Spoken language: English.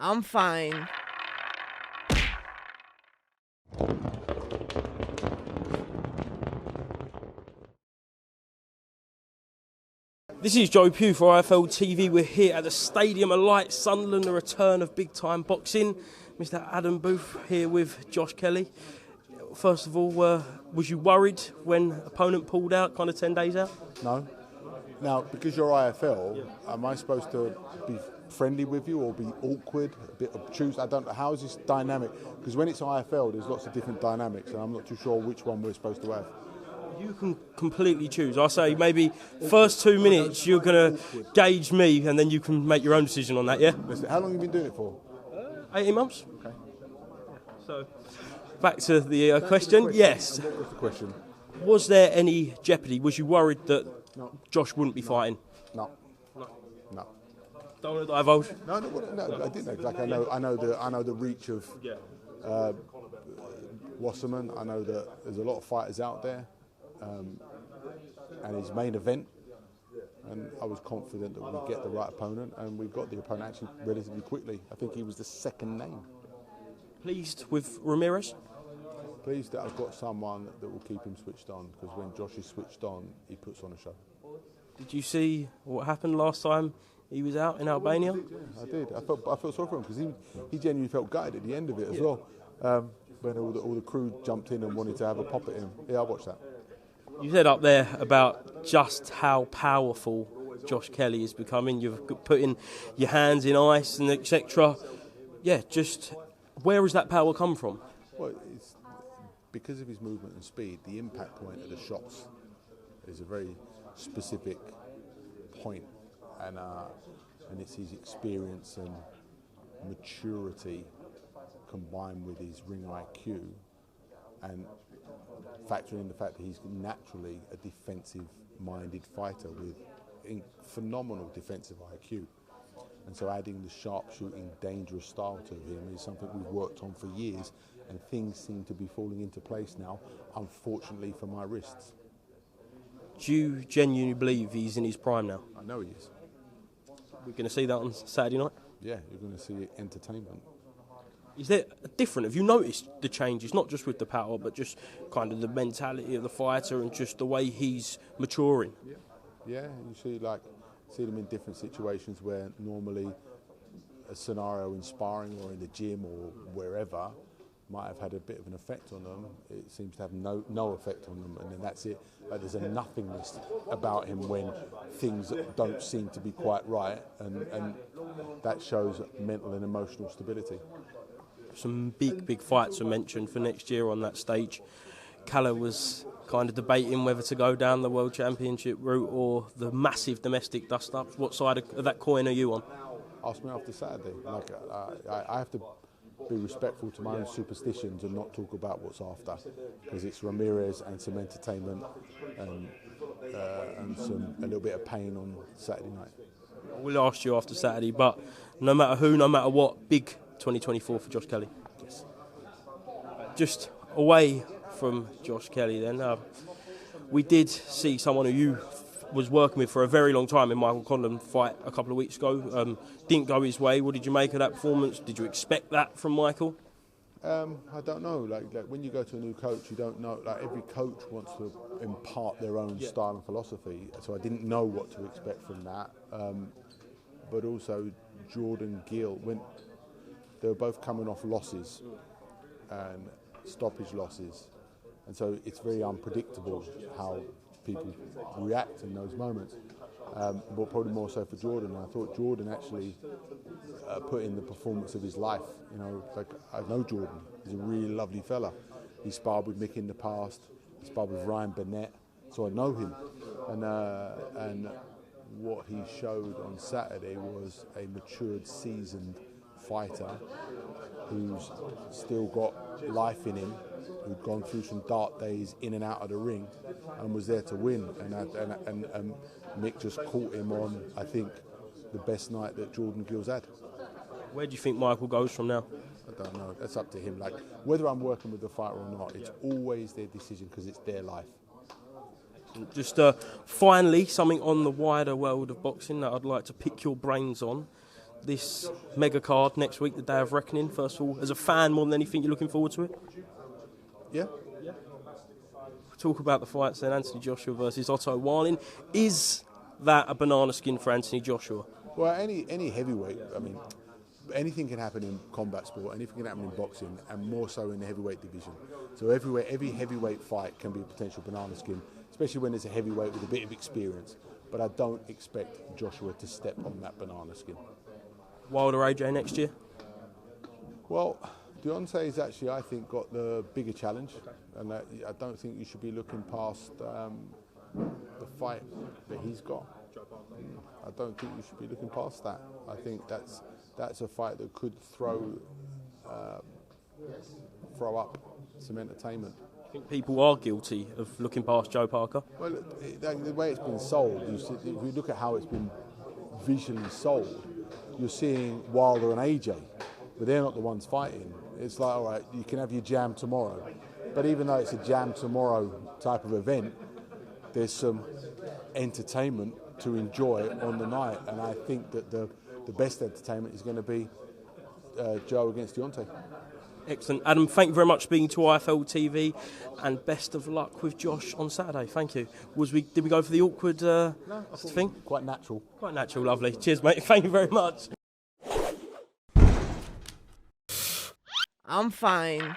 I'm fine. This is Joe Pugh for IFL TV. We're here at the Stadium of Light, Sunderland, the return of big-time boxing. Mr. Adam Booth here with Josh Kelly. First of all, was you worried when opponent pulled out, kind of 10 days out? No. Now, because you're IFL, am I supposed to be friendly with you or be awkward, a bit obtuse? I don't know. How is this dynamic? Because when it's IFL, there's lots of different dynamics, and I'm not too sure which one we're supposed to have. You can completely choose. I say maybe first 2 minutes you're going to gauge me, and then you can make your own decision on that, yeah? Listen, how long have you been doing it for? 18 months. Okay. So, back to the question. Yes. What was the question? Was there any jeopardy? Was you worried that Josh wouldn't be fighting? No. Don't want to divulge. No, I didn't know exactly. I know the reach of Wasserman. I know that there's a lot of fighters out there, and his main event. And I was confident that we'd get the right opponent, and we got the opponent actually relatively quickly. I think he was the second name. Pleased with Ramirez? Pleased that I've got someone that will keep him switched on, because when Josh is switched on, he puts on a show. Did you see what happened last time he was out in Albania? I did. I felt sorry for him because he genuinely felt gutted at the end of it as well. When all the crew jumped in and wanted to have a pop at him. Yeah, I watched that. You said up there about just how powerful Josh Kelly is becoming. You've putting your hands in ice and etc. Yeah, just where does that power come from? Well, it's because of his movement and speed. The impact point of the shots is a very specific point, and it's his experience and maturity combined with his ring IQ, and factoring in the fact that he's naturally a defensive-minded fighter with phenomenal defensive IQ. And so adding the sharpshooting, dangerous style to him is something we've worked on for years, and things seem to be falling into place now, unfortunately for my wrists. Do you genuinely believe he's in his prime now? I know he is. We're going to see that on Saturday night? Yeah, you're going to see entertainment. Is there different? Have you noticed the changes, not just with the power, but just kind of the mentality of the fighter and just the way he's maturing? Yeah, you see them in different situations where normally a scenario in sparring or in the gym or wherever might have had a bit of an effect on them. It seems to have no effect on them, and then that's it. Like there's a nothingness about him when things don't seem to be quite right, and that shows mental and emotional stability. Some big fights were mentioned for next year on that stage. Calla was kind of debating whether to go down the World Championship route or the massive domestic dust-ups. What side of that coin are you on? Ask me after Saturday. I have to be respectful to my own superstitions and not talk about what's after, because it's Ramirez and some entertainment and a little bit of pain on Saturday night. We'll ask you after Saturday, but no matter who, no matter what, big 2024 for Josh Kelly. Yes. Just away from Josh Kelly then, we did see someone who you was working with for a very long time in Michael CONLAN fight a couple of weeks ago. Didn't go his way. What did you make of that performance? Did you expect that from Michael? I don't know. Like when you go to a new coach, you don't know. Like every coach wants to impart their own style and philosophy. So I didn't know what to expect from that. But also Jordan Gill, when they were both coming off losses and stoppage losses, and so it's very unpredictable how people react in those moments. But probably more so for Jordan. I thought Jordan actually put in the performance of his life. You know, like I know Jordan. He's a really lovely fella. He sparred with Mick in the past. He sparred with Ryan Burnett, so I know him. And what he showed on Saturday was a matured, seasoned fighter who's still got life in him, who'd gone through some dark days in and out of the ring and was there to win. And Mick just caught him on, I think, the best night that Jordan Gill's had. Where do you think Michael goes from now? I don't know. That's up to him. Like, whether I'm working with the fighter or not, it's always their decision because it's their life. Just finally, something on the wider world of boxing that I'd like to pick your brains on. this mega card next week, the Day of Reckoning? First of all, as a fan, more than anything, you're looking forward to it? Yeah. Talk about the fights then. Anthony Joshua versus Otto Wallin. Is that a banana skin for Anthony Joshua? Well, any heavyweight, I mean, anything can happen in combat sport, anything can happen in boxing, and more so in the heavyweight division. So every heavyweight fight can be a potential banana skin, especially when there's a heavyweight with a bit of experience. But I don't expect Joshua to step on that banana skin. Wilder AJ next year? Well, Deontay's actually, I think, got the bigger challenge, and I don't think you should be looking past the fight that he's got. I don't think you should be looking past that. I think that's a fight that could throw up some entertainment. I think people are guilty of looking past Joe Parker. Well, the way it's been sold, if you look at how it's been visually sold, you're seeing Wilder and AJ, but they're not the ones fighting. It's like, all right, you can have your jam tomorrow. But even though it's a jam tomorrow type of event, there's some entertainment to enjoy on the night. And I think that the best entertainment is going to be Joe against Deontay. Excellent. Adam, thank you very much for being to IFL TV, and best of luck with Josh on Saturday. Thank you. Did we go for the awkward thing? Quite natural. Quite natural, lovely. Cheers, mate. Thank you very much. I'm fine.